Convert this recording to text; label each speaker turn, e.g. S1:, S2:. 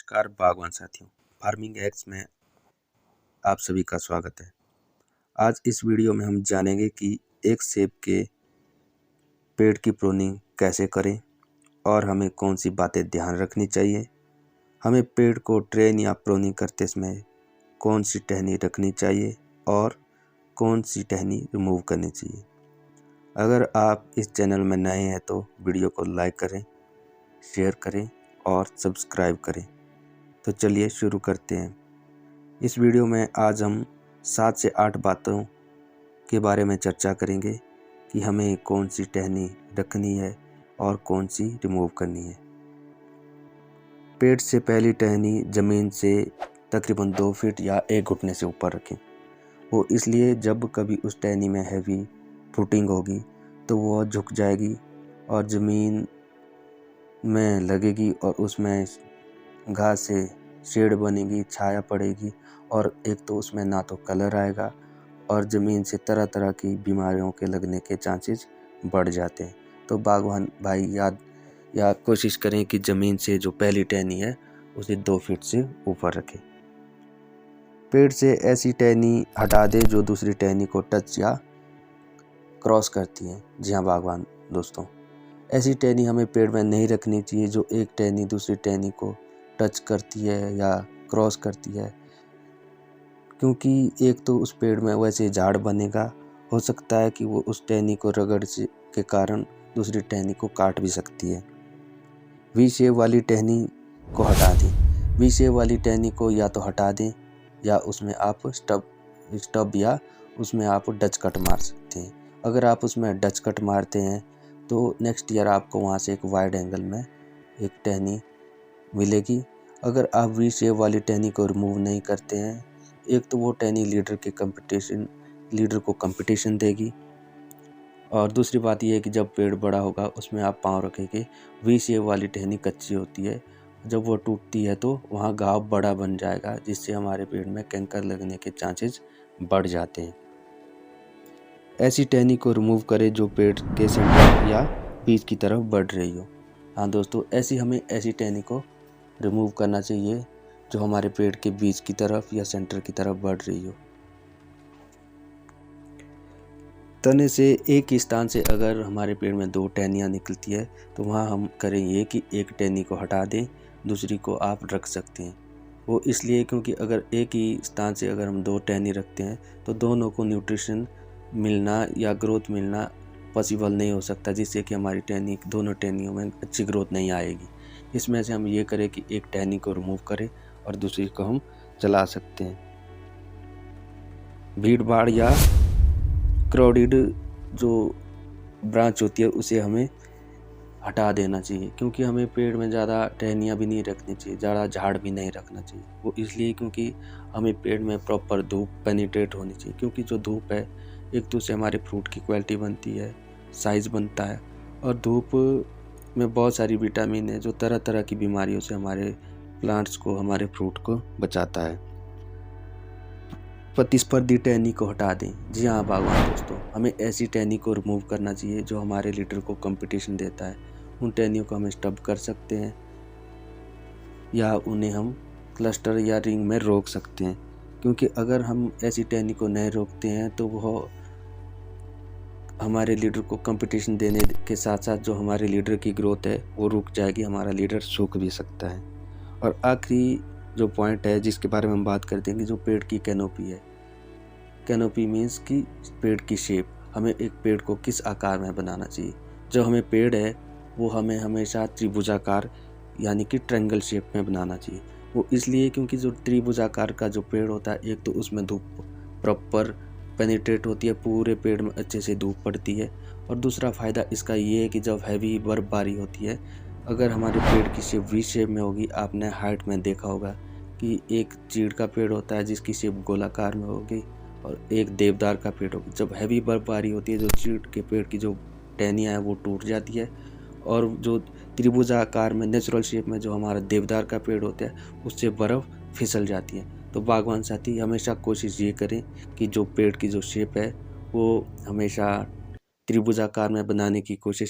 S1: नमस्कार बागवान साथियों, फार्मिंग एक्स में आप सभी का स्वागत है। आज इस वीडियो में हम जानेंगे कि एक सेब के पेड़ की प्रूनिंग कैसे करें और हमें कौन सी बातें ध्यान रखनी चाहिए। हमें पेड़ को ट्रेन या प्रूनिंग करते समय कौन सी टहनी रखनी चाहिए और कौन सी टहनी रिमूव करनी चाहिए। अगर आप इस चैनल में नए हैं तो वीडियो को लाइक करें, शेयर करें और सब्सक्राइब करें। तो चलिए शुरू करते हैं। इस वीडियो में आज हम 7 से 8 बातों के बारे में चर्चा करेंगे कि हमें कौन सी टहनी रखनी है और कौन सी रिमूव करनी है। पेड़ से पहली टहनी ज़मीन से तकरीबन 2 फीट या 1 घुटने से ऊपर रखें। वो इसलिए जब कभी उस टहनी में हैवी फ्रूटिंग होगी तो वो झुक जाएगी और ज़मीन में लगेगी और उसमें घास से शेड बनेगी, छाया पड़ेगी और एक तो उसमें ना तो कलर आएगा और ज़मीन से तरह तरह की बीमारियों के लगने के चांसेस बढ़ जाते हैं। तो बागवान भाई याद कोशिश करें कि ज़मीन से जो पहली टहनी है उसे 2 फीट से ऊपर रखें। पेड़ से ऐसी टहनी हटा दें जो दूसरी टहनी को टच या क्रॉस करती है। जी हाँ बागवान दोस्तों, ऐसी टहनी हमें पेड़ में नहीं रखनी चाहिए जो एक टहनी दूसरी टहनी को टच करती है या क्रॉस करती है, क्योंकि एक तो उस पेड़ में वैसे झाड़ बनेगा, हो सकता है कि वो उस टहनी को रगड़ से के कारण दूसरी टहनी को काट भी सकती है। वी शेप वाली टहनी को हटा दें। वी शेप वाली टहनी को या तो हटा दें या उसमें आप स्टब या उसमें आप डच कट मार सकते हैं। अगर आप उसमें डच कट मारते हैं तो नेक्स्ट ईयर आपको वहाँ से एक वाइड एंगल में एक टहनी मिलेगी। अगर आप वी शेप वाली टहनी को रिमूव नहीं करते हैं, एक तो वो टहनी लीडर को कंपटीशन देगी और दूसरी बात यह है कि जब पेड़ बड़ा होगा उसमें आप पाँव रखेंगे। वी शेप वाली टहनी कच्ची होती है, जब वो टूटती है तो वहाँ घाव बड़ा बन जाएगा, जिससे हमारे पेड़ में कैंकर लगने के चांसेस बढ़ जाते हैं। ऐसी टहनी को रिमूव करें जो पेड़ के सेंटर या बीच की तरफ बढ़ रही हो। हाँ दोस्तों, ऐसी टहनी को रिमूव करना चाहिए जो हमारे पेड़ के बीच की तरफ या सेंटर की तरफ बढ़ रही हो। तने से एक ही स्थान से अगर हमारे पेड़ में 2 टहनियाँ निकलती है तो वहाँ हम करें ये कि एक टहनी को हटा दें, दूसरी को आप रख सकते हैं। वो इसलिए क्योंकि अगर एक ही स्थान से अगर हम 2 टहनी रखते हैं तो दोनों को न्यूट्रिशन मिलना या ग्रोथ मिलना पॉसिबल नहीं हो सकता, जिससे कि हमारी दोनों टहनियों में अच्छी ग्रोथ नहीं आएगी। इसमें से हम ये करें कि एक टहनी को रिमूव करें और दूसरी को हम चला सकते हैं। भीड़ भाड़ या क्राउडेड जो ब्रांच होती है उसे हमें हटा देना चाहिए, क्योंकि हमें पेड़ में ज़्यादा टहनियाँ भी नहीं रखनी चाहिए, ज़्यादा झाड़ भी नहीं रखना चाहिए। वो इसलिए क्योंकि हमें पेड़ में प्रॉपर धूप पेनिट्रेट होनी चाहिए, क्योंकि जो धूप है एक तो उससे हमारे फ्रूट की क्वालिटी बनती है, साइज़ बनता है और धूप में बहुत सारी विटामिन है जो तरह तरह की बीमारियों से हमारे प्लांट्स को, हमारे फ्रूट को बचाता है। प्रतिस्पर्धी टहनी को हटा दें। जी हाँ बागवान दोस्तों, हमें ऐसी टहनी को रिमूव करना चाहिए जो हमारे लीडर को कंपटीशन देता है। उन टहनियों को हम स्टब कर सकते हैं या उन्हें हम क्लस्टर या रिंग में रोक सकते हैं, क्योंकि अगर हम ऐसी टहनी को नहीं रोकते हैं तो वह हमारे लीडर को कंपटीशन देने के साथ साथ जो हमारे लीडर की ग्रोथ है वो रुक जाएगी, हमारा लीडर सूख भी सकता है। और आखिरी जो पॉइंट है जिसके बारे में हम बात कर देंगे, जो पेड़ की कैनोपी है। कैनोपी मीन्स कि पेड़ की शेप, हमें एक पेड़ को किस आकार में बनाना चाहिए। जो हमें पेड़ है वो हमें हमेशा त्रिभुजाकार यानी कि ट्रायंगल शेप में बनाना चाहिए। वो इसलिए क्योंकि जो त्रिभुजाकार का जो पेड़ होता है, एक तो उसमें धूप प्रॉपर पेनिट्रेट होती है, पूरे पेड़ में अच्छे से धूप पड़ती है। और दूसरा फ़ायदा इसका ये है कि जब हैवी बर्फबारी होती है, अगर हमारे पेड़ की शेप वी शेप में होगी, आपने हाइट में देखा होगा कि एक चीड़ का पेड़ होता है जिसकी शेप गोलाकार में होगी और एक देवदार का पेड़ होगी। जब हैवी बर्फबारी होती है जो चीड़ के पेड़ की जो टहनियाँ है वो टूट जाती है और जो त्रिभुजाकार में नेचुरल शेप में जो हमारा देवदार का पेड़ होता है उससे बर्फ़ फिसल जाती है। तो बागवान साथी हमेशा कोशिश ये करें कि जो पेड़ की जो शेप है वो हमेशा त्रिभुजाकार में बनाने की कोशिश